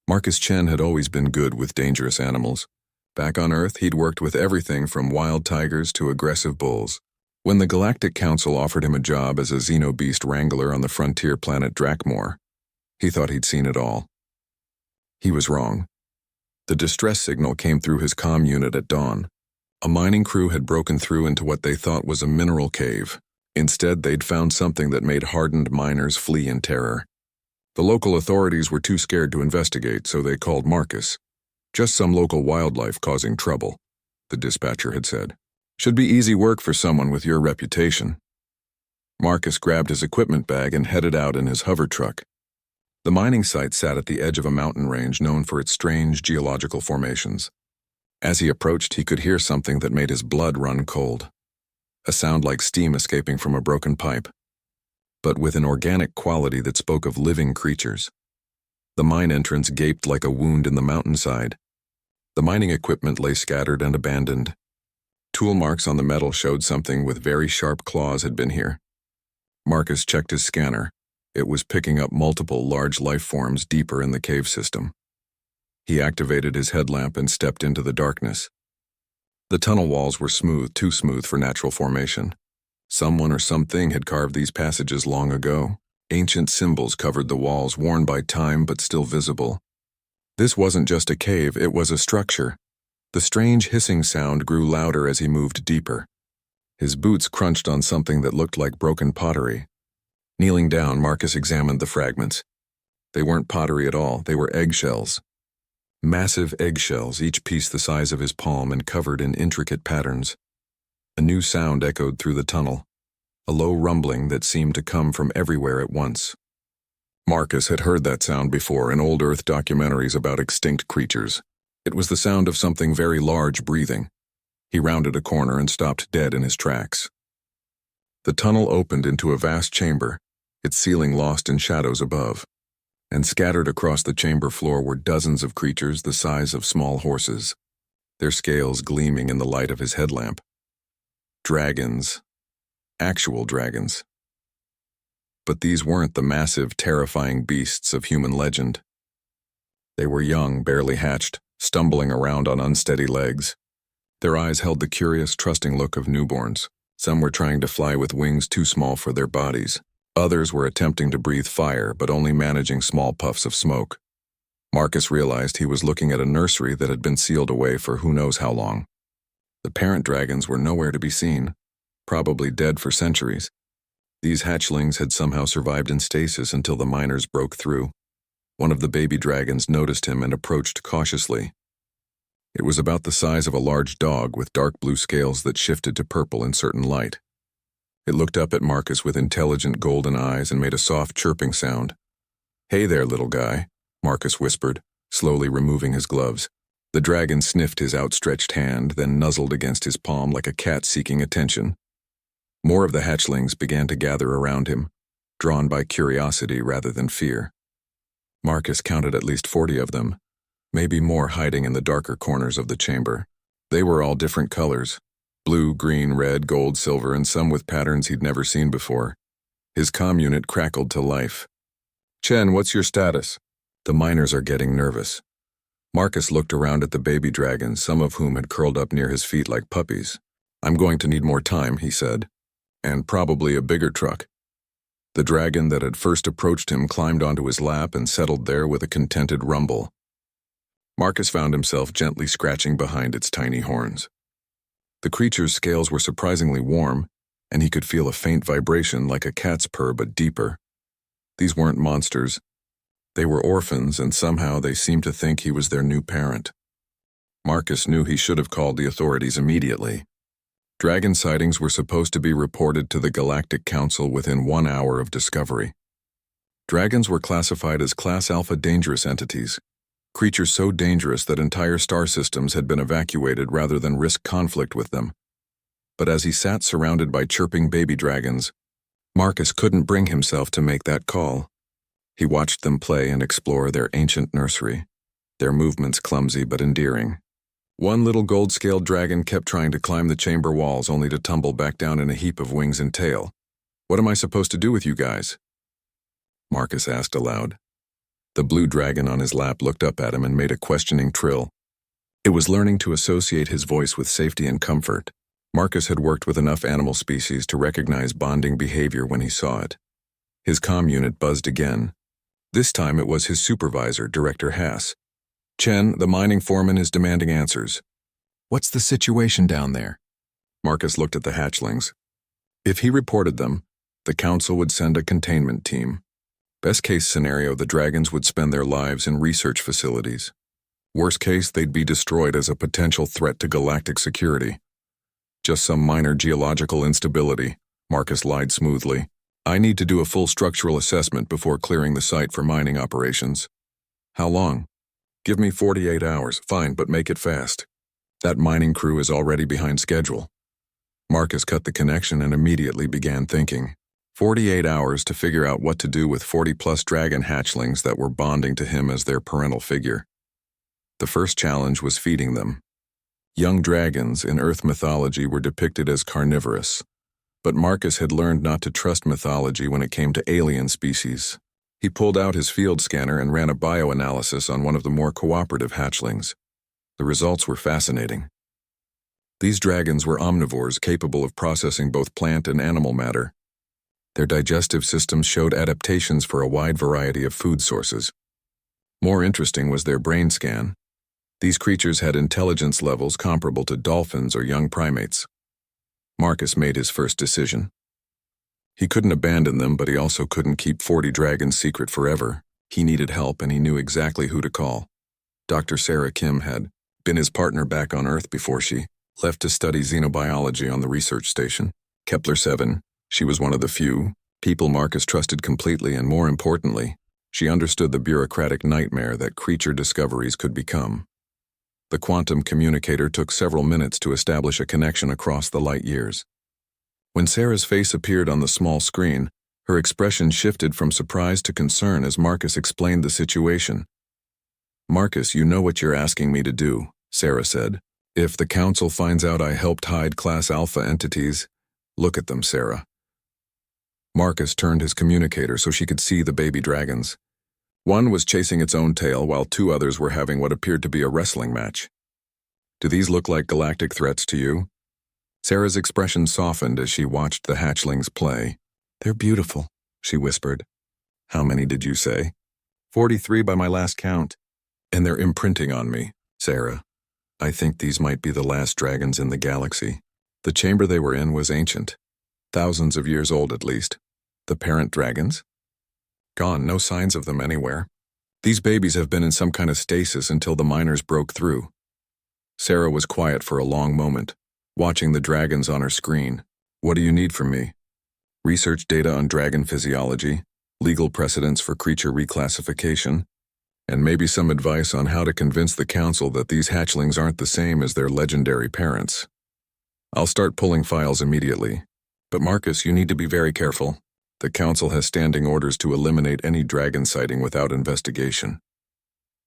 Marcus Chen had always been good with dangerous animals. Back on Earth, he'd worked with everything from wild tigers to aggressive bulls. When the Galactic Council offered him a job as a xenobeast wrangler on the frontier planet Drakmor, he thought he'd seen it all. He was wrong. The distress signal came through his comm unit at dawn. A mining crew had broken through into what they thought was a mineral cave. Instead, they'd found something that made hardened miners flee in terror. The local authorities were too scared to investigate, so they called Marcus. Just some local wildlife causing trouble, the dispatcher had said. Should be easy work for someone with your reputation. Marcus grabbed his equipment bag and headed out in his hover truck. The mining site sat at the edge of a mountain range known for its strange geological formations. As he approached, he could hear something that made his blood run cold. A sound like steam escaping from a broken pipe, but with an organic quality that spoke of living creatures. The mine entrance gaped like a wound in the mountainside. The mining equipment lay scattered and abandoned. Tool marks on the metal showed something with very sharp claws had been here. Marcus checked his scanner. It was picking up multiple large life forms deeper in the cave system. He activated his headlamp and stepped into the darkness. The tunnel walls were smooth, too smooth for natural formation. Someone or something had carved these passages long ago. Ancient symbols covered the walls, worn by time but still visible. This wasn't just a cave, it was a structure. The strange hissing sound grew louder as he moved deeper. His boots crunched on something that looked like broken pottery. Kneeling down, Marcus examined the fragments. They weren't pottery at all, they were eggshells. Massive eggshells, each piece the size of his palm and covered in intricate patterns. A new sound echoed through the tunnel, a low rumbling that seemed to come from everywhere at once. Marcus had heard that sound before in old Earth documentaries about extinct creatures. It was the sound of something very large breathing. He rounded a corner and stopped dead in his tracks. The tunnel opened into a vast chamber, its ceiling lost in shadows above. And scattered across the chamber floor were dozens of creatures the size of small horses, their scales gleaming in the light of his headlamp. Dragons. Actual dragons. But these weren't the massive, terrifying beasts of human legend. They were young, barely hatched, stumbling around on unsteady legs. Their eyes held the curious, trusting look of newborns. Some were trying to fly with wings too small for their bodies. Others were attempting to breathe fire, but only managing small puffs of smoke. Marcus realized he was looking at a nursery that had been sealed away for who knows how long. The parent dragons were nowhere to be seen, probably dead for centuries. These hatchlings had somehow survived in stasis until the miners broke through. One of the baby dragons noticed him and approached cautiously. It was about the size of a large dog with dark blue scales that shifted to purple in certain light. It looked up at Marcus with intelligent golden eyes and made a soft chirping sound. "Hey there, little guy," Marcus whispered, slowly removing his gloves. The dragon sniffed his outstretched hand, then nuzzled against his palm like a cat seeking attention. More of the hatchlings began to gather around him, drawn by curiosity rather than fear. Marcus counted at least 40 of them, maybe more hiding in the darker corners of the chamber. They were all different colors. Blue, green, red, gold, silver, and some with patterns he'd never seen before. His comm unit crackled to life. "Chen, what's your status?" "The miners are getting nervous." Marcus looked around at the baby dragons, some of whom had curled up near his feet like puppies. "I'm going to need more time," he said, "and probably a bigger truck." The dragon that had first approached him climbed onto his lap and settled there with a contented rumble. Marcus found himself gently scratching behind its tiny horns. The creature's scales were surprisingly warm, and he could feel a faint vibration like a cat's purr but deeper. These weren't monsters. They were orphans, and somehow they seemed to think he was their new parent. Marcus knew he should have called the authorities immediately. Dragon sightings were supposed to be reported to the Galactic Council within 1 hour of discovery. Dragons were classified as Class Alpha dangerous entities, creatures so dangerous that entire star systems had been evacuated rather than risk conflict with them. But as he sat surrounded by chirping baby dragons, Marcus couldn't bring himself to make that call. He watched them play and explore their ancient nursery, their movements clumsy but endearing. One little gold-scaled dragon kept trying to climb the chamber walls only to tumble back down in a heap of wings and tail. "What am I supposed to do with you guys?" Marcus asked aloud. The blue dragon on his lap looked up at him and made a questioning trill. It was learning to associate his voice with safety and comfort. Marcus had worked with enough animal species to recognize bonding behavior when he saw it. His comm unit buzzed again. This time it was his supervisor, Director Hass. "Chen, the mining foreman is demanding answers." "What's the situation down there?" Marcus looked at the hatchlings. If he reported them, the council would send a containment team. Best case scenario, the dragons would spend their lives in research facilities. Worst case, they'd be destroyed as a potential threat to galactic security. "Just some minor geological instability," Marcus lied smoothly. "I need to do a full structural assessment before clearing the site for mining operations." "How long?" "Give me 48 hours. Fine, but make it fast. That mining crew is already behind schedule." Marcus cut the connection and immediately began thinking. 48 hours to figure out what to do with 40-plus dragon hatchlings that were bonding to him as their parental figure. The first challenge was feeding them. Young dragons in Earth mythology were depicted as carnivorous, but Marcus had learned not to trust mythology when it came to alien species. He pulled out his field scanner and ran a bioanalysis on one of the more cooperative hatchlings. The results were fascinating. These dragons were omnivores capable of processing both plant and animal matter. Their digestive systems showed adaptations for a wide variety of food sources. More interesting was their brain scan. These creatures had intelligence levels comparable to dolphins or young primates. Marcus made his first decision. He couldn't abandon them, but he also couldn't keep 40 dragons secret forever. He needed help, and he knew exactly who to call. Dr. Sarah Kim had been his partner back on Earth before she left to study xenobiology on the research station. Kepler 7, she was one of the few people Marcus trusted completely, and more importantly, she understood the bureaucratic nightmare that creature discoveries could become. The quantum communicator took several minutes to establish a connection across the light years. When Sarah's face appeared on the small screen, her expression shifted from surprise to concern as Marcus explained the situation. "Marcus, you know what you're asking me to do," Sarah said. "If the council finds out I helped hide Class Alpha entities, look at them, Sarah." Marcus turned his communicator so she could see the baby dragons. One was chasing its own tail while two others were having what appeared to be a wrestling match. "Do these look like galactic threats to you?" Sarah's expression softened as she watched the hatchlings play. "They're beautiful," she whispered. "How many did you say?" 43 by my last count. "And they're imprinting on me, Sarah. I think these might be the last dragons in the galaxy. The chamber they were in was ancient. Thousands of years old at least. The parent dragons? Gone, no signs of them anywhere. These babies have been in some kind of stasis until the miners broke through." Sarah was quiet for a long moment, watching the dragons on her screen. "What do you need from me?" "Research data on dragon physiology, legal precedents for creature reclassification, and maybe some advice on how to convince the council that these hatchlings aren't the same as their legendary parents. I'll start pulling files immediately. But Marcus, you need to be very careful. The council has standing orders to eliminate any dragon sighting without investigation."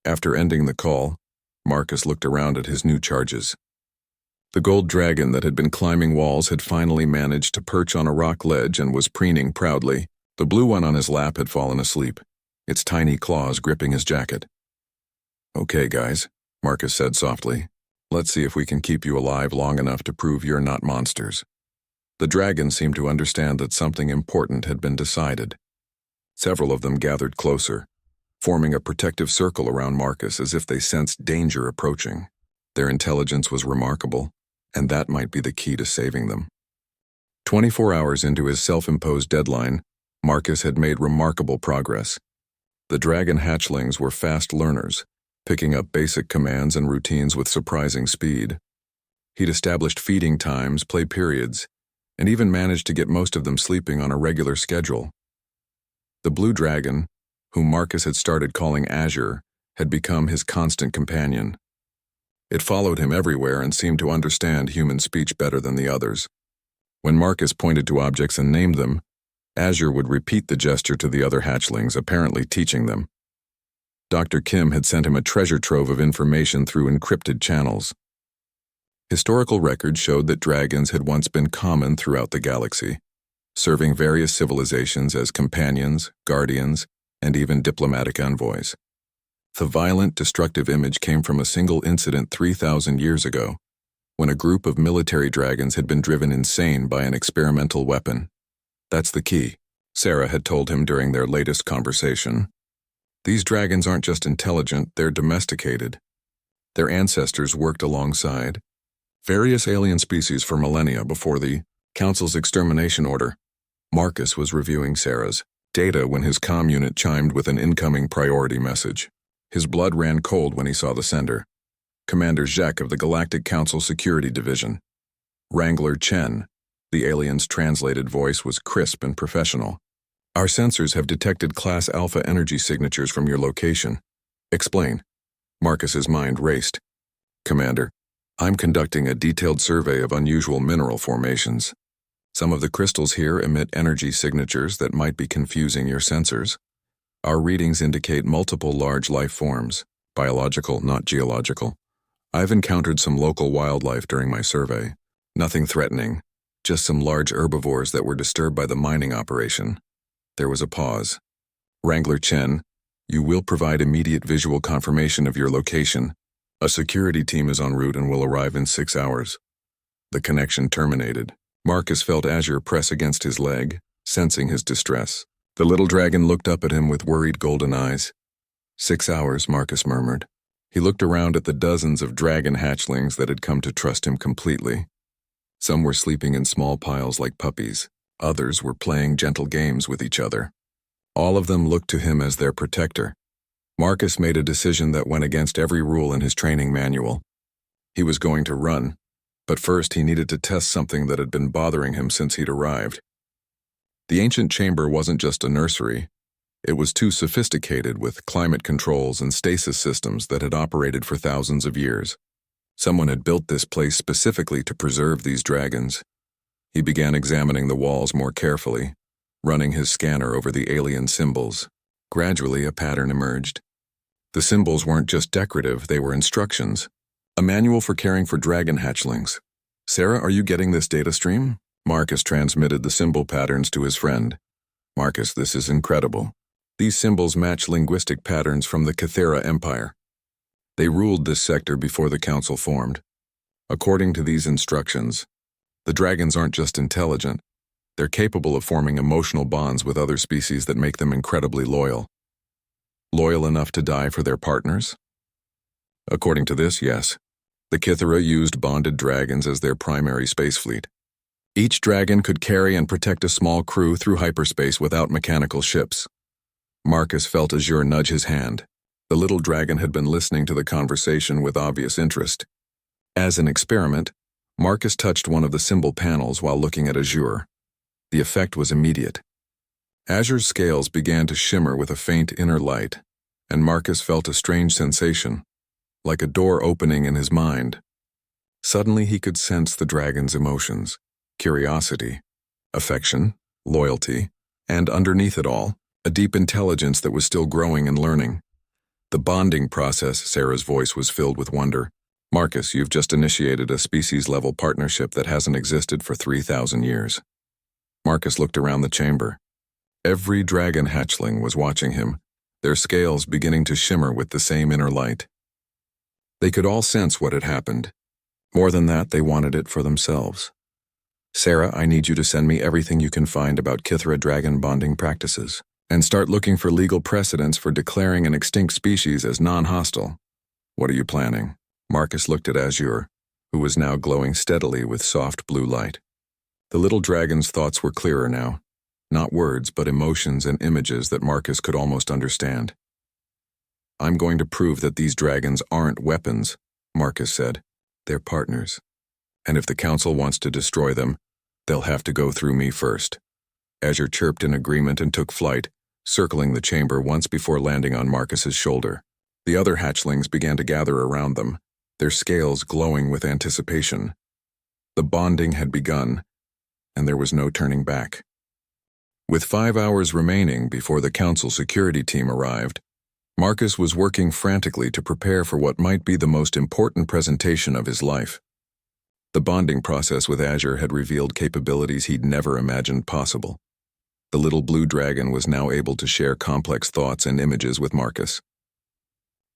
After ending the call, Marcus looked around at his new charges. The gold dragon that had been climbing walls had finally managed to perch on a rock ledge and was preening proudly. The blue one on his lap had fallen asleep, its tiny claws gripping his jacket. "Okay, guys," Marcus said softly. "Let's see if we can keep you alive long enough to prove you're not monsters." The dragons seemed to understand that something important had been decided. Several of them gathered closer, forming a protective circle around Marcus as if they sensed danger approaching. Their intelligence was remarkable, and that might be the key to saving them. 24 hours into his self-imposed deadline, Marcus had made remarkable progress. The dragon hatchlings were fast learners, picking up basic commands and routines with surprising speed. He'd established feeding times, play periods, and even managed to get most of them sleeping on a regular schedule. The blue dragon, whom Marcus had started calling Azure, had become his constant companion. It followed him everywhere and seemed to understand human speech better than the others. When Marcus pointed to objects and named them, Azure would repeat the gesture to the other hatchlings, apparently teaching them. Dr. Kim had sent him a treasure trove of information through encrypted channels. Historical records showed that dragons had once been common throughout the galaxy, serving various civilizations as companions, guardians, and even diplomatic envoys. The violent, destructive image came from a single incident 3,000 years ago, when a group of military dragons had been driven insane by an experimental weapon. That's the key, Sarah had told him during their latest conversation. These dragons aren't just intelligent, they're domesticated. Their ancestors worked alongside various alien species for millennia before the Council's extermination order. Marcus was reviewing Sarah's data when his comm unit chimed with an incoming priority message. His blood ran cold when he saw the sender. Commander Zhek of the Galactic Council Security Division. Wrangler Chen. The alien's translated voice was crisp and professional. Our sensors have detected Class Alpha energy signatures from your location. Explain. Marcus's mind raced. Commander, I'm conducting a detailed survey of unusual mineral formations. Some of the crystals here emit energy signatures that might be confusing your sensors. Our readings indicate multiple large life forms, biological, not geological. I've encountered some local wildlife during my survey. Nothing threatening, just some large herbivores that were disturbed by the mining operation. There was a pause. Wrangler Chen, you will provide immediate visual confirmation of your location. A security team is en route and will arrive in 6 hours. The connection terminated. Marcus felt Azure press against his leg, sensing his distress. The little dragon looked up at him with worried golden eyes. 6 hours, Marcus murmured. He looked around at the dozens of dragon hatchlings that had come to trust him completely. Some were sleeping in small piles like puppies. Others were playing gentle games with each other. All of them looked to him as their protector. Marcus made a decision that went against every rule in his training manual. He was going to run, but first he needed to test something that had been bothering him since he'd arrived. The ancient chamber wasn't just a nursery. It was too sophisticated with climate controls and stasis systems that had operated for thousands of years. Someone had built this place specifically to preserve these dragons. He began examining the walls more carefully, running his scanner over the alien symbols. Gradually, a pattern emerged. The symbols weren't just decorative, they were instructions. A manual for caring for dragon hatchlings. Sarah, are you getting this data stream? Marcus transmitted the symbol patterns to his friend. Marcus, this is incredible. These symbols match linguistic patterns from the Cathera Empire. They ruled this sector before the council formed. According to these instructions, the dragons aren't just intelligent, they're capable of forming emotional bonds with other species that make them incredibly loyal. Loyal enough to die for their partners? According to this, yes. The Cathera used bonded dragons as their primary space fleet. Each dragon could carry and protect a small crew through hyperspace without mechanical ships. Marcus felt Azure nudge his hand. The little dragon had been listening to the conversation with obvious interest. As an experiment, Marcus touched one of the symbol panels while looking at Azure. The effect was immediate. Azure's scales began to shimmer with a faint inner light, and Marcus felt a strange sensation, like a door opening in his mind. Suddenly he could sense the dragon's emotions, curiosity, affection, loyalty, and underneath it all, a deep intelligence that was still growing and learning. The bonding process, Sarah's voice was filled with wonder. Marcus, you've just initiated a species-level partnership that hasn't existed for 3,000 years. Marcus looked around the chamber. Every dragon hatchling was watching him, their scales beginning to shimmer with the same inner light. They could all sense what had happened. More than that, they wanted it for themselves. Sarah, I need you to send me everything you can find about Cathera dragon bonding practices, and start looking for legal precedents for declaring an extinct species as non-hostile. What are you planning? Marcus looked at Azure, who was now glowing steadily with soft blue light. The little dragon's thoughts were clearer now. Not words, but emotions and images that Marcus could almost understand. I'm going to prove that these dragons aren't weapons, Marcus said. They're partners. And if the council wants to destroy them, they'll have to go through me first. Azure chirped in agreement and took flight, circling the chamber once before landing on Marcus's shoulder. The other hatchlings began to gather around them, their scales glowing with anticipation. The bonding had begun, and there was no turning back. With 5 hours remaining before the council security team arrived, Marcus was working frantically to prepare for what might be the most important presentation of his life. The bonding process with Azure had revealed capabilities he'd never imagined possible. The little blue dragon was now able to share complex thoughts and images with Marcus.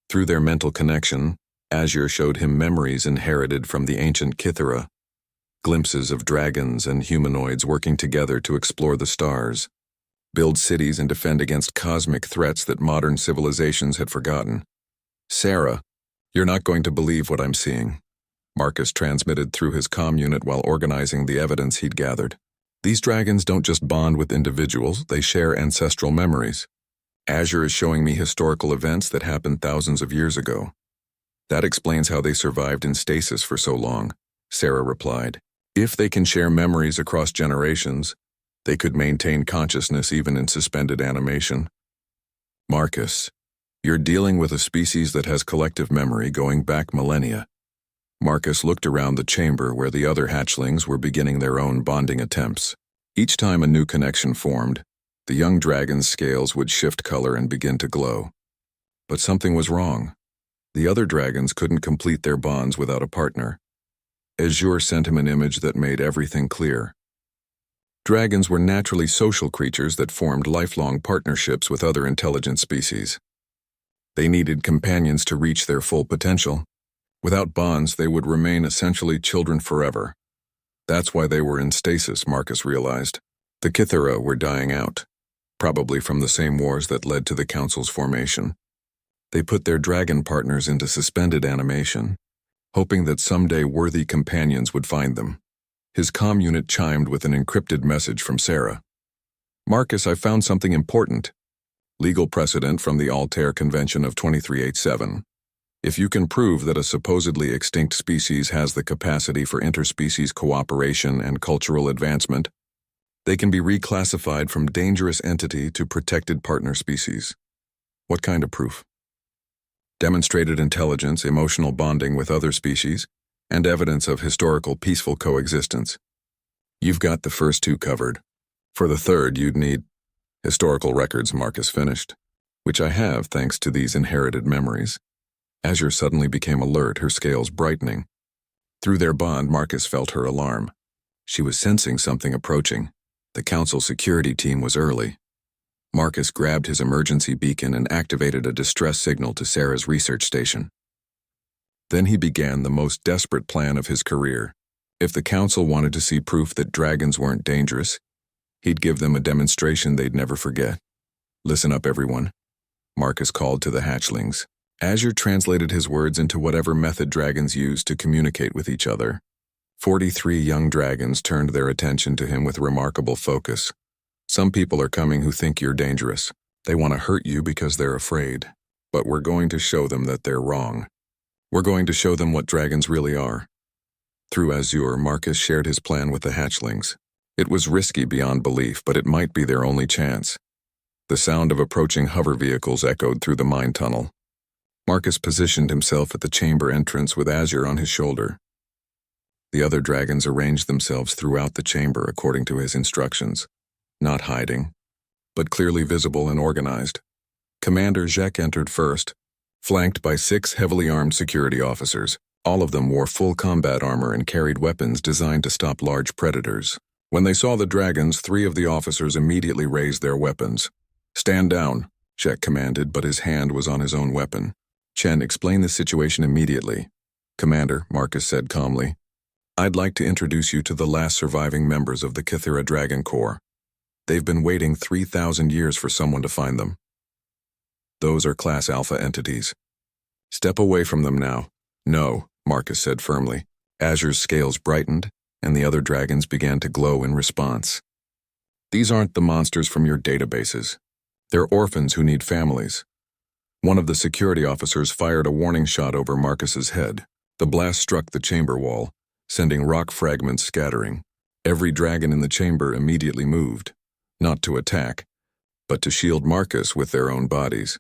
Through their mental connection, Azure showed him memories inherited from the ancient Kythera, glimpses of dragons and humanoids working together to explore the stars, build cities and defend against cosmic threats that modern civilizations had forgotten. "Sarah, you're not going to believe what I'm seeing," Marcus transmitted through his comm unit while organizing the evidence he'd gathered. "These dragons don't just bond with individuals, they share ancestral memories. Azure is showing me historical events that happened thousands of years ago. That explains how they survived in stasis for so long," Sarah replied. "If they can share memories across generations, they could maintain consciousness even in suspended animation." "Marcus, you're dealing with a species that has collective memory going back millennia." Marcus looked around the chamber where the other hatchlings were beginning their own bonding attempts. Each time a new connection formed, the young dragon's scales would shift color and begin to glow. But something was wrong. The other dragons couldn't complete their bonds without a partner. Azure sent him an image that made everything clear. Dragons were naturally social creatures that formed lifelong partnerships with other intelligent species. They needed companions to reach their full potential. Without bonds, they would remain essentially children forever. That's why they were in stasis, Marcus realized. The Kythera were dying out, probably from the same wars that led to the Council's formation. They put their dragon partners into suspended animation, hoping that someday worthy companions would find them. His comm unit chimed with an encrypted message from Sarah. "Marcus, I found something important. Legal precedent from the Altair Convention of 2387. If you can prove that a supposedly extinct species has the capacity for interspecies cooperation and cultural advancement, they can be reclassified from dangerous entity to protected partner species." "What kind of proof?" "Demonstrated intelligence, emotional bonding with other species, and evidence of historical peaceful coexistence. You've got the first two covered. For the third, you'd need historical records," Marcus finished, "which I have thanks to these inherited memories." Azure suddenly became alert, her scales brightening. Through their bond, Marcus felt her alarm. She was sensing something approaching. The Council security team was early. Marcus grabbed his emergency beacon and activated a distress signal to Sarah's research station. Then he began the most desperate plan of his career. If the Council wanted to see proof that dragons weren't dangerous, he'd give them a demonstration they'd never forget. "Listen up, everyone," Marcus called to the hatchlings. Azure translated his words into whatever method dragons use to communicate with each other. 43 young dragons turned their attention to him with remarkable focus. "Some people are coming who think you're dangerous. They want to hurt you because they're afraid. But we're going to show them that they're wrong. We're going to show them what dragons really are." Through Azure, Marcus shared his plan with the hatchlings. It was risky beyond belief, but it might be their only chance. The sound of approaching hover vehicles echoed through the mine tunnel. Marcus positioned himself at the chamber entrance with Azure on his shoulder. The other dragons arranged themselves throughout the chamber according to his instructions, not hiding, but clearly visible and organized. Commander Zek entered first, flanked by 6 heavily armed security officers. All of them wore full combat armor and carried weapons designed to stop large predators. When they saw the dragons, 3 of the officers immediately raised their weapons. "Stand down," Zek commanded, but his hand was on his own weapon. "Chen, explain the situation immediately." "Commander," Marcus said calmly, "I'd like to introduce you to the last surviving members of the Kythera Dragon Corps. They've been waiting 3,000 years for someone to find them. Those are Class Alpha entities. Step away from them now." "No," Marcus said firmly. Azure's scales brightened, and the other dragons began to glow in response. "These aren't the monsters from your databases. They're orphans who need families." One of the security officers fired a warning shot over Marcus's head. The blast struck the chamber wall, sending rock fragments scattering. Every dragon in the chamber immediately moved, not to attack, but to shield Marcus with their own bodies.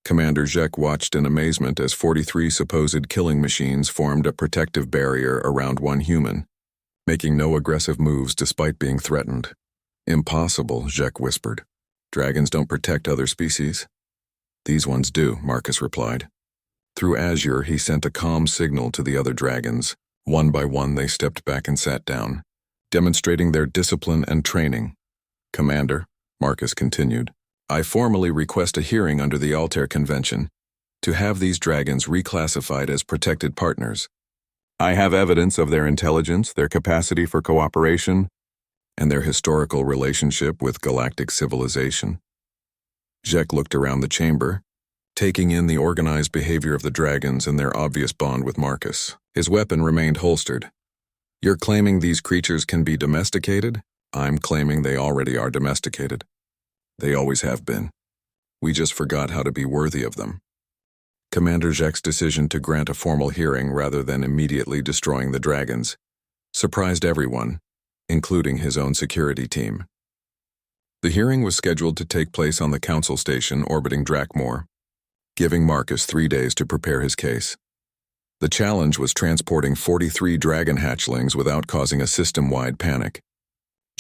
Commander Zek watched in amazement as 43 supposed killing machines formed a protective barrier around one human, making no aggressive moves despite being threatened. "Impossible," Zek whispered. "Dragons don't protect other species." "These ones do," Marcus replied. Through Azure, he sent a calm signal to the other dragons. One by one, they stepped back and sat down, demonstrating their discipline and training. Commander, Marcus continued, I formally request a hearing under the Altair Convention to have these dragons reclassified as protected partners. I have evidence of their intelligence, their capacity for cooperation, and their historical relationship with galactic civilization. Jek looked around the chamber, taking in the organized behavior of the dragons and their obvious bond with Marcus. His weapon remained holstered. You're claiming these creatures can be domesticated? I'm claiming they already are domesticated. They always have been. We just forgot how to be worthy of them. Commander Jek's decision to grant a formal hearing rather than immediately destroying the dragons surprised everyone, including his own security team. The hearing was scheduled to take place on the council station orbiting Drakmor, giving Marcus 3 days to prepare his case. The challenge was transporting 43 dragon hatchlings without causing a system-wide panic.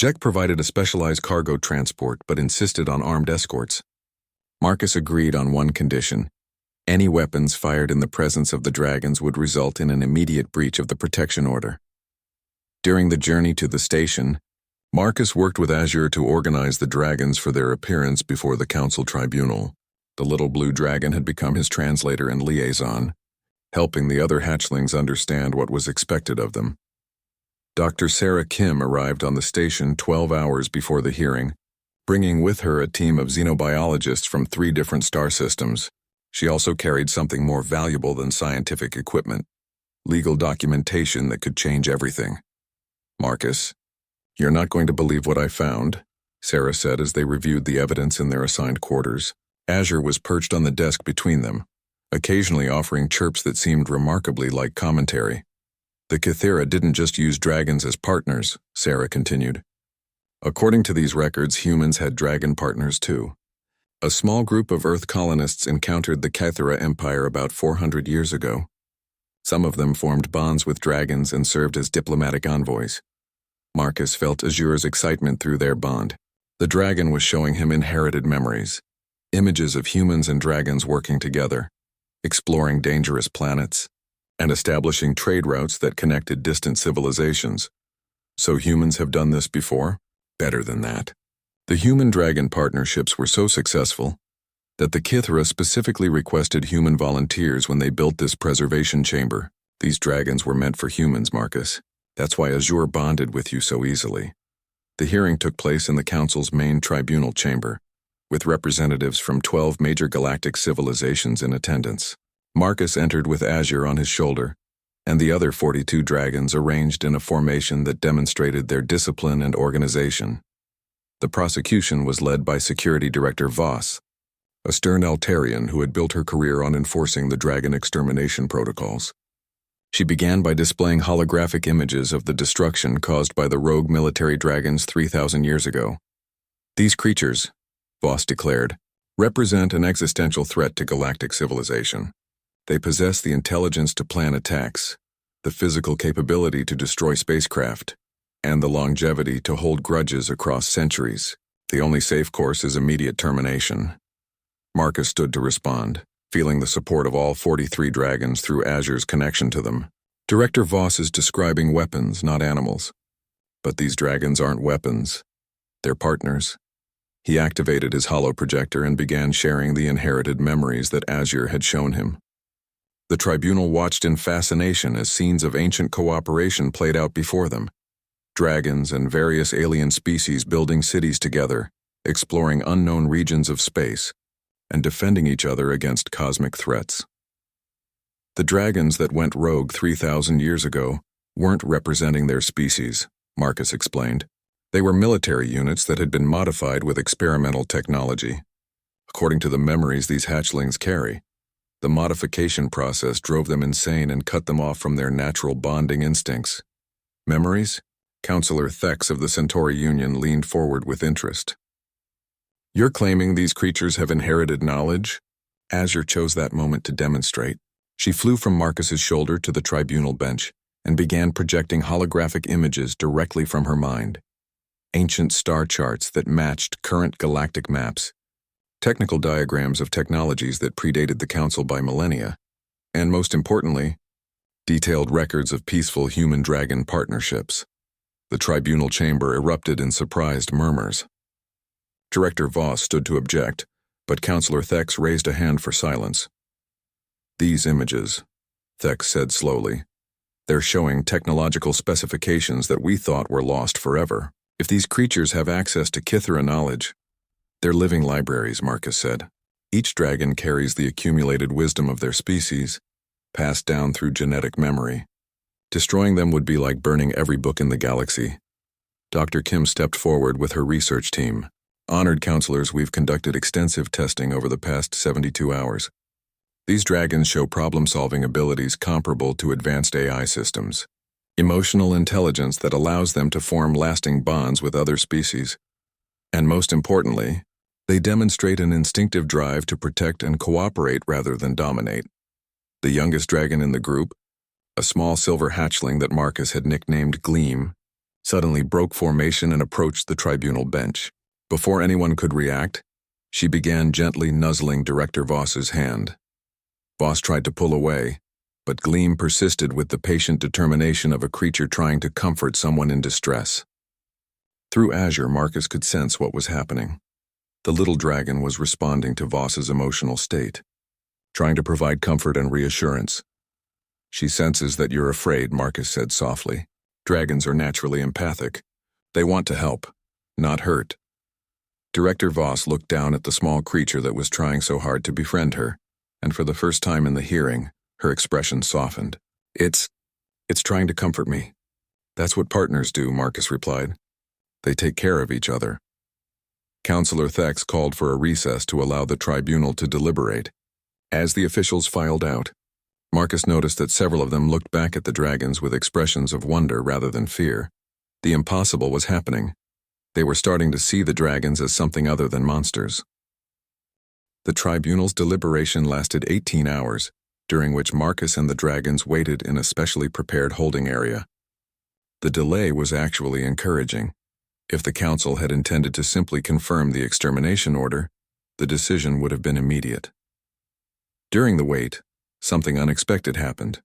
Jek provided a specialized cargo transport but insisted on armed escorts. Marcus agreed on one condition. Any weapons fired in the presence of the dragons would result in an immediate breach of the protection order. During the journey to the station, Marcus worked with Azure to organize the dragons for their appearance before the council tribunal. The little blue dragon had become his translator and liaison, helping the other hatchlings understand what was expected of them. Dr. Sarah Kim arrived on the station 12 hours before the hearing, bringing with her a team of xenobiologists from 3 different star systems. She also carried something more valuable than scientific equipment, legal documentation that could change everything. Marcus, you're not going to believe what I found, Sarah said as they reviewed the evidence in their assigned quarters. Azure was perched on the desk between them, occasionally offering chirps that seemed remarkably like commentary. The Kythera didn't just use dragons as partners, Sarah continued. According to these records, humans had dragon partners too. A small group of Earth colonists encountered the Kythera Empire about 400 years ago. Some of them formed bonds with dragons and served as diplomatic envoys. Marcus felt Azure's excitement through their bond. The dragon was showing him inherited memories, images of humans and dragons working together, exploring dangerous planets, and establishing trade routes that connected distant civilizations. So humans have done this before? Better than that. The human-dragon partnerships were so successful that the Kythera specifically requested human volunteers when they built this preservation chamber. These dragons were meant for humans, Marcus. That's why Azure bonded with you so easily. The hearing took place in the Council's main tribunal chamber, with representatives from 12 major galactic civilizations in attendance. Marcus entered with Azure on his shoulder, and the other 42 dragons arranged in a formation that demonstrated their discipline and organization. The prosecution was led by Security Director Voss, a stern Altarian who had built her career on enforcing the dragon extermination protocols. She began by displaying holographic images of the destruction caused by the rogue military dragons 3,000 years ago. These creatures, Voss declared, represent an existential threat to galactic civilization. They possess the intelligence to plan attacks, the physical capability to destroy spacecraft, and the longevity to hold grudges across centuries. The only safe course is immediate termination. Marcus stood to respond, feeling the support of all 43 dragons through Azure's connection to them. Director Voss is describing weapons, not animals. But these dragons aren't weapons. They're partners. He activated his holoprojector and began sharing the inherited memories that Azure had shown him. The tribunal watched in fascination as scenes of ancient cooperation played out before them. Dragons and various alien species building cities together, exploring unknown regions of space, and defending each other against cosmic threats. The dragons that went rogue 3,000 years ago weren't representing their species, Marcus explained. They were military units that had been modified with experimental technology. According to the memories these hatchlings carry, the modification process drove them insane and cut them off from their natural bonding instincts. Memories? Counselor Thex of the Centauri Union leaned forward with interest. You're claiming these creatures have inherited knowledge? Azure chose that moment to demonstrate. She flew from Marcus's shoulder to the tribunal bench and began projecting holographic images directly from her mind. Ancient star charts that matched current galactic maps, technical diagrams of technologies that predated the Council by millennia, and most importantly, detailed records of peaceful human-dragon partnerships. The tribunal chamber erupted in surprised murmurs. Director Voss stood to object, but Counselor Thex raised a hand for silence. These images, Thex said slowly, they're showing technological specifications that we thought were lost forever. If these creatures have access to Kithera knowledge, they're living libraries, Marcus said. Each dragon carries the accumulated wisdom of their species, passed down through genetic memory. Destroying them would be like burning every book in the galaxy. Dr. Kim stepped forward with her research team. Honored counselors, we've conducted extensive testing over the past 72 hours. These dragons show problem-solving abilities comparable to advanced AI systems, emotional intelligence that allows them to form lasting bonds with other species. And most importantly, they demonstrate an instinctive drive to protect and cooperate rather than dominate. The youngest dragon in the group, a small silver hatchling that Marcus had nicknamed Gleam, suddenly broke formation and approached the tribunal bench. Before anyone could react, she began gently nuzzling Director Voss's hand. Voss tried to pull away, but Gleam persisted with the patient determination of a creature trying to comfort someone in distress. Through Azure, Marcus could sense what was happening. The little dragon was responding to Voss's emotional state, trying to provide comfort and reassurance. She senses that you're afraid, Marcus said softly. Dragons are naturally empathic. They want to help, not hurt. Director Voss looked down at the small creature that was trying so hard to befriend her, and for the first time in the hearing, her expression softened. It's trying to comfort me. That's what partners do, Marcus replied. They take care of each other. Counselor Thex called for a recess to allow the tribunal to deliberate. As the officials filed out, Marcus noticed that several of them looked back at the dragons with expressions of wonder rather than fear. The impossible was happening. They were starting to see the dragons as something other than monsters. The tribunal's deliberation lasted 18 hours, during which Marcus and the dragons waited in a specially prepared holding area. The delay was actually encouraging. If the council had intended to simply confirm the extermination order, the decision would have been immediate. During the wait, something unexpected happened.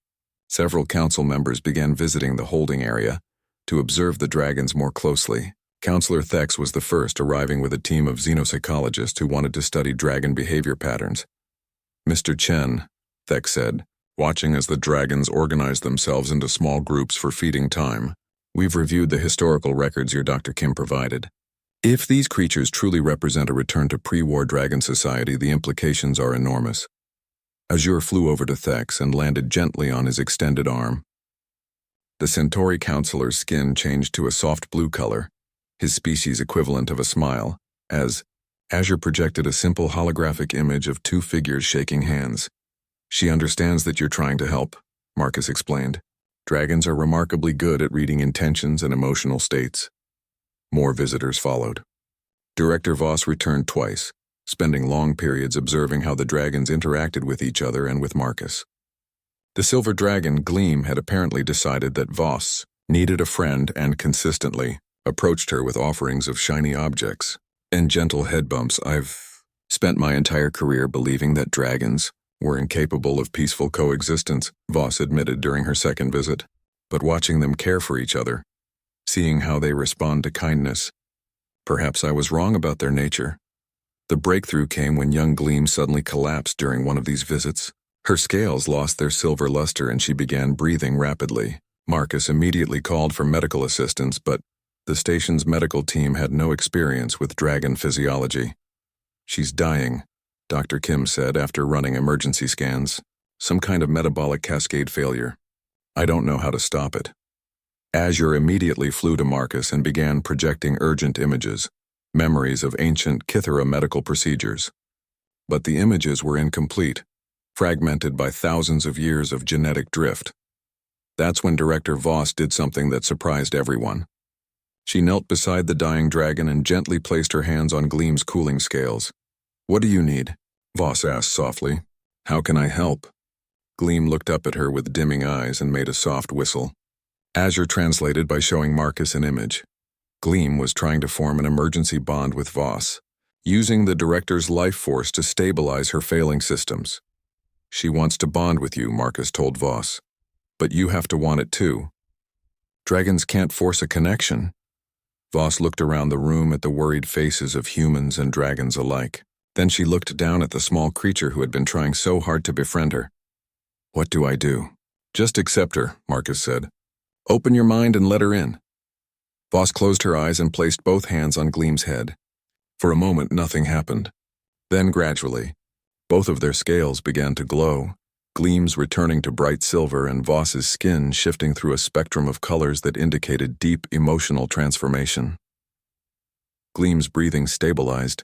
Several council members began visiting the holding area to observe the dragons more closely. Counselor Thex was the first, arriving with a team of xenopsychologists who wanted to study dragon behavior patterns. Mr. Chen, Thex said, watching as the dragons organized themselves into small groups for feeding time. We've reviewed the historical records your Dr. Kim provided. If these creatures truly represent a return to pre-war dragon society, the implications are enormous. Azure flew over to Thex and landed gently on his extended arm. The Centauri counselor's skin changed to a soft blue color, his species equivalent of a smile, as Azure projected a simple holographic image of two figures shaking hands. She understands that you're trying to help, Marcus explained. Dragons are remarkably good at reading intentions and emotional states. More visitors followed. Director Voss returned twice, spending long periods observing how the dragons interacted with each other and with Marcus. The silver dragon Gleam had apparently decided that Voss needed a friend and consistently approached her with offerings of shiny objects and gentle head bumps. I've spent my entire career believing that dragons were incapable of peaceful coexistence, Voss admitted during her second visit. But watching them care for each other, seeing how they respond to kindness, perhaps I was wrong about their nature. The breakthrough came when young Gleam suddenly collapsed during one of these visits. Her scales lost their silver luster and she began breathing rapidly. Marcus immediately called for medical assistance, but the station's medical team had no experience with dragon physiology. She's dying, Dr. Kim said after running emergency scans. Some kind of metabolic cascade failure. I don't know how to stop it. Azure immediately flew to Marcus and began projecting urgent images, memories of ancient Kithera medical procedures. But the images were incomplete, fragmented by thousands of years of genetic drift. That's when Director Voss did something that surprised everyone. She knelt beside the dying dragon and gently placed her hands on Gleam's cooling scales. What do you need? Voss asked softly. How can I help? Gleam looked up at her with dimming eyes and made a soft whistle. Azure translated by showing Marcus an image. Gleam was trying to form an emergency bond with Voss, using the director's life force to stabilize her failing systems. She wants to bond with you, Marcus told Voss. But you have to want it too. Dragons can't force a connection. Voss looked around the room at the worried faces of humans and dragons alike. Then she looked down at the small creature who had been trying so hard to befriend her. "What do I do?" "Just accept her," Marcus said. "Open your mind and let her in." Voss closed her eyes and placed both hands on Gleam's head. For a moment, nothing happened. Then, gradually, both of their scales began to glow, Gleam's returning to bright silver and Voss's skin shifting through a spectrum of colors that indicated deep emotional transformation. Gleam's breathing stabilized,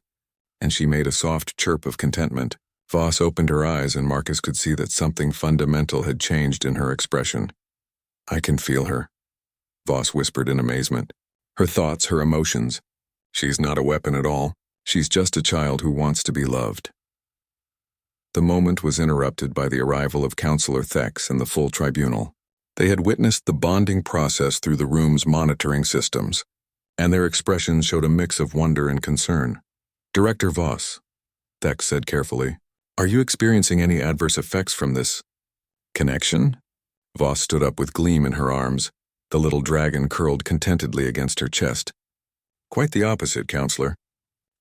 and she made a soft chirp of contentment. Voss opened her eyes and Marcus could see that something fundamental had changed in her expression. "I can feel her," Voss whispered in amazement. "Her thoughts, her emotions. She's not a weapon at all. She's just a child who wants to be loved." The moment was interrupted by the arrival of Counselor Thex and the full tribunal. They had witnessed the bonding process through the room's monitoring systems, and their expressions showed a mix of wonder and concern. "Director Voss," Thex said carefully, "are you experiencing any adverse effects from this connection?" Voss stood up with Gleam in her arms, the little dragon curled contentedly against her chest. "Quite the opposite, Counselor.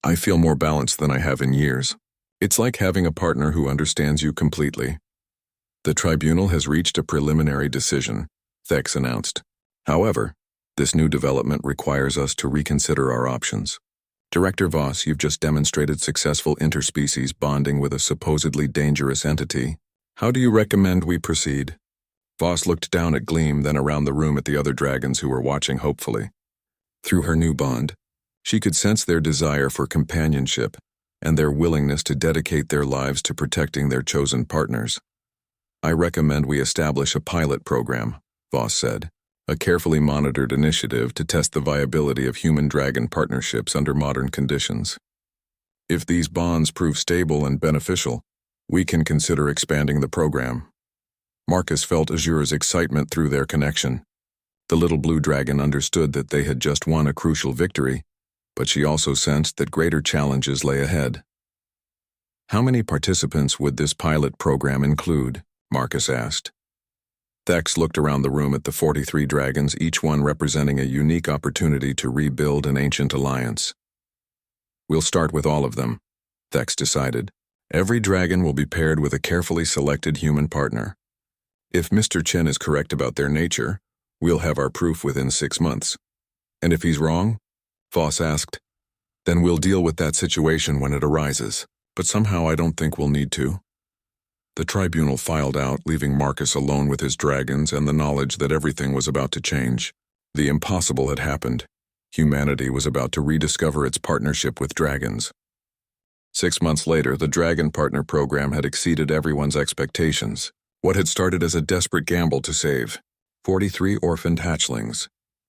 I feel more balanced than I have in years. It's like having a partner who understands you completely." "The tribunal has reached a preliminary decision," Thex announced. "However, this new development requires us to reconsider our options. Director Voss, you've just demonstrated successful interspecies bonding with a supposedly dangerous entity. How do you recommend we proceed?" Voss looked down at Gleam, then around the room at the other dragons who were watching hopefully. Through her new bond, she could sense their desire for companionship and their willingness to dedicate their lives to protecting their chosen partners. "I recommend we establish a pilot program," Voss said, "a carefully monitored initiative to test the viability of human-dragon partnerships under modern conditions. If these bonds prove stable and beneficial, we can consider expanding the program." Marcus felt Azure's excitement through their connection. The little blue dragon understood that they had just won a crucial victory, but she also sensed that greater challenges lay ahead. "How many participants would this pilot program include?" Marcus asked. Thex looked around the room at the 43 dragons, each one representing a unique opportunity to rebuild an ancient alliance. "We'll start with all of them," Thex decided. "Every dragon will be paired with a carefully selected human partner. If Mr. Chen is correct about their nature, we'll have our proof within 6 months. And if he's wrong?" Voss asked. "Then we'll deal with that situation when it arises, but somehow I don't think we'll need to." The tribunal filed out, leaving Marcus alone with his dragons and the knowledge that everything was about to change. The impossible had happened. Humanity was about to rediscover its partnership with dragons. 6 months later, the Dragon Partner Program had exceeded everyone's expectations. What had started as a desperate gamble to save 43 orphaned hatchlings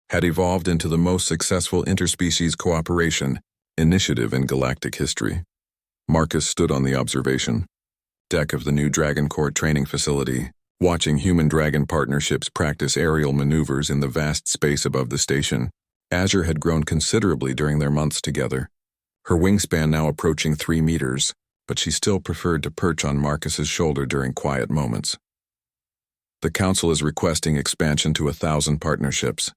had evolved into the most successful interspecies cooperation initiative in galactic history. Marcus stood on the observation deck of the new Dragon Court training facility, watching human-dragon partnerships practice aerial maneuvers in the vast space above the station. Azure had grown considerably during their months together, her wingspan now approaching 3 meters, but she still preferred to perch on Marcus's shoulder during quiet moments. "The Council is requesting expansion to 1,000 partnerships,"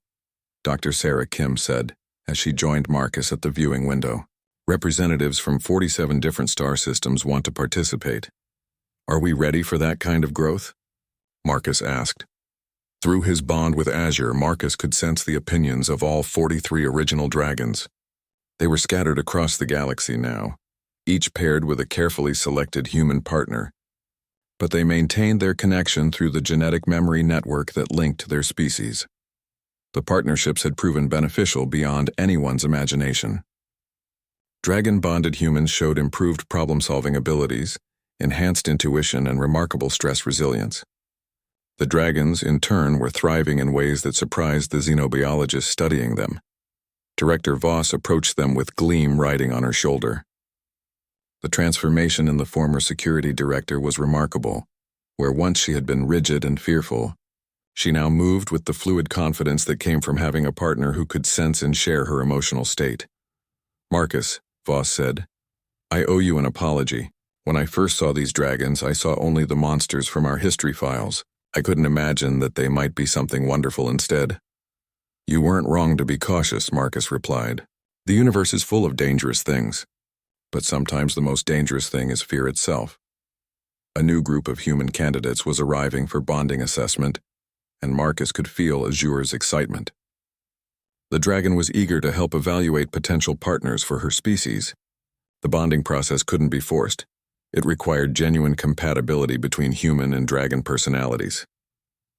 Dr. Sarah Kim said, as she joined Marcus at the viewing window. "Representatives from 47 different star systems want to participate. Are we ready for that kind of growth?" Marcus asked. Through his bond with Azure, Marcus could sense the opinions of all 43 original dragons. They were scattered across the galaxy now, each paired with a carefully selected human partner, but they maintained their connection through the genetic memory network that linked their species. The partnerships had proven beneficial beyond anyone's imagination. Dragon-bonded humans showed improved problem-solving abilities, enhanced intuition, and remarkable stress resilience. The dragons, in turn, were thriving in ways that surprised the xenobiologists studying them. Director Voss approached them with Gleam riding on her shoulder. The transformation in the former security director was remarkable. Where once she had been rigid and fearful, she now moved with the fluid confidence that came from having a partner who could sense and share her emotional state. "Marcus," Voss said, "I owe you an apology. When I first saw these dragons, I saw only the monsters from our history files. I couldn't imagine that they might be something wonderful instead." You weren't wrong to be cautious, Marcus replied. The universe is full of dangerous things, but sometimes the most dangerous thing is fear itself. A new group of human candidates was arriving for bonding assessment, and Marcus could feel Azure's excitement. The dragon was eager to help evaluate potential partners for her species. The bonding process couldn't be forced. It required genuine compatibility between human and dragon personalities.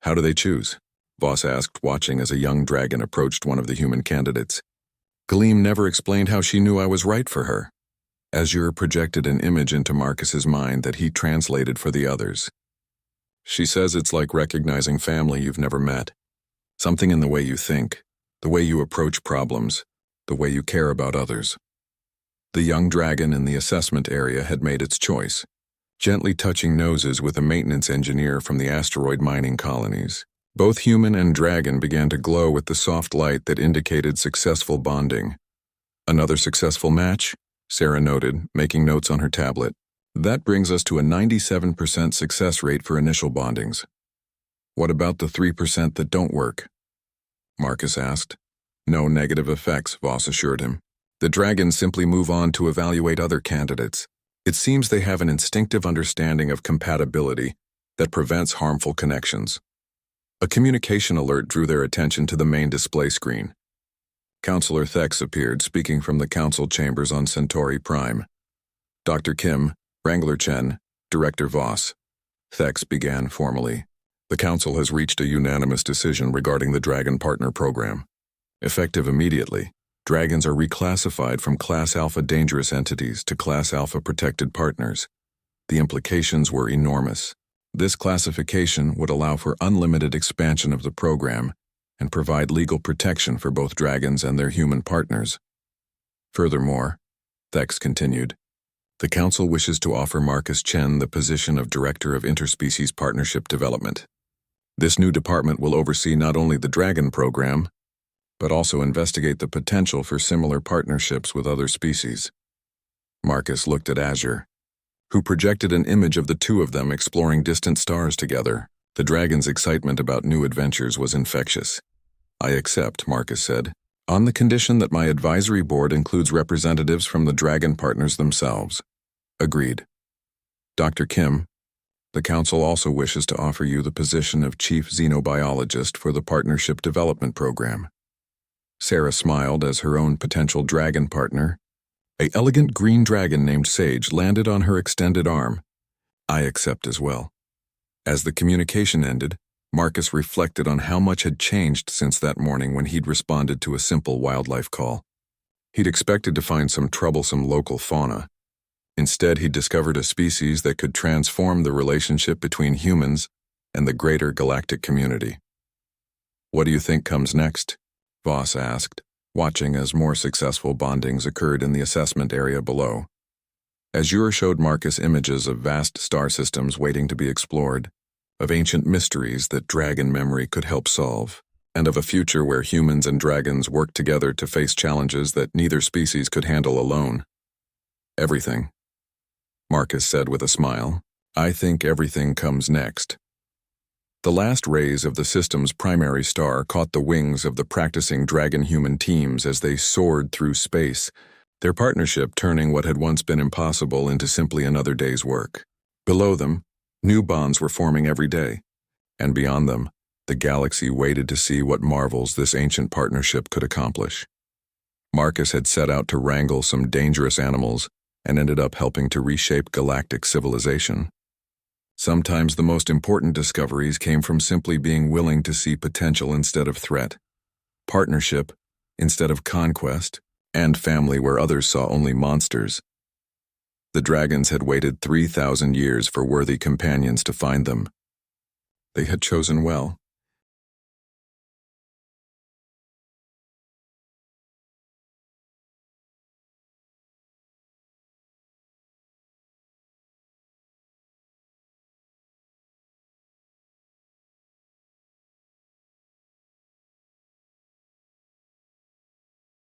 How do they choose? Voss asked, watching as a young dragon approached one of the human candidates. Gleam never explained how she knew I was right for her. Azure projected an image into Marcus's mind that he translated for the others. She says it's like recognizing family you've never met. Something in the way you think, the way you approach problems, the way you care about others. The young dragon in the assessment area had made its choice, gently touching noses with a maintenance engineer from the asteroid mining colonies. Both human and dragon began to glow with the soft light that indicated successful bonding. Another successful match? Sarah noted, making notes on her tablet. That brings us to a 97% success rate for initial bondings. What about the 3% that don't work? Marcus asked. No negative effects, Voss assured him. The dragons simply move on to evaluate other candidates. It seems they have an instinctive understanding of compatibility that prevents harmful connections. A communication alert drew their attention to the main display screen. Counselor Thex appeared, speaking from the council chambers on Centauri Prime. Dr. Kim, Wrangler Chen, Director Voss. Thex began formally. The council has reached a unanimous decision regarding the Dragon Partner Program. Effective immediately, dragons are reclassified from Class Alpha dangerous entities to Class Alpha protected partners. The implications were enormous. This classification would allow for unlimited expansion of the program and provide legal protection for both dragons and their human partners. Furthermore, Thex continued, the Council wishes to offer Marcus Chen the position of Director of Interspecies Partnership Development. This new department will oversee not only the Dragon Program, but also investigate the potential for similar partnerships with other species. Marcus looked at Azure, who projected an image of the two of them exploring distant stars together. The dragon's excitement about new adventures was infectious. I accept, Marcus said, on the condition that my advisory board includes representatives from the dragon partners themselves. Agreed. Dr. Kim, the Council also wishes to offer you the position of Chief Xenobiologist for the Partnership Development Program. Sarah smiled as her own potential dragon partner, an elegant green dragon named Sage, landed on her extended arm. I accept as well. As the communication ended, Marcus reflected on how much had changed since that morning when he'd responded to a simple wildlife call. He'd expected to find some troublesome local fauna. Instead, he'd discovered a species that could transform the relationship between humans and the greater galactic community. What do you think comes next? Voss asked, watching as more successful bondings occurred in the assessment area below. Azure showed Marcus images of vast star systems waiting to be explored, of ancient mysteries that dragon memory could help solve, and of a future where humans and dragons work together to face challenges that neither species could handle alone. Everything, Marcus said with a smile. I think everything comes next. The last rays of the system's primary star caught the wings of the practicing dragon-human teams as they soared through space, their partnership turning what had once been impossible into simply another day's work. Below them, new bonds were forming every day, and beyond them, the galaxy waited to see what marvels this ancient partnership could accomplish. Marcus had set out to wrangle some dangerous animals and ended up helping to reshape galactic civilization. Sometimes the most important discoveries came from simply being willing to see potential instead of threat, partnership instead of conquest, and family where others saw only monsters. The dragons had waited 3,000 years for worthy companions to find them. They had chosen well.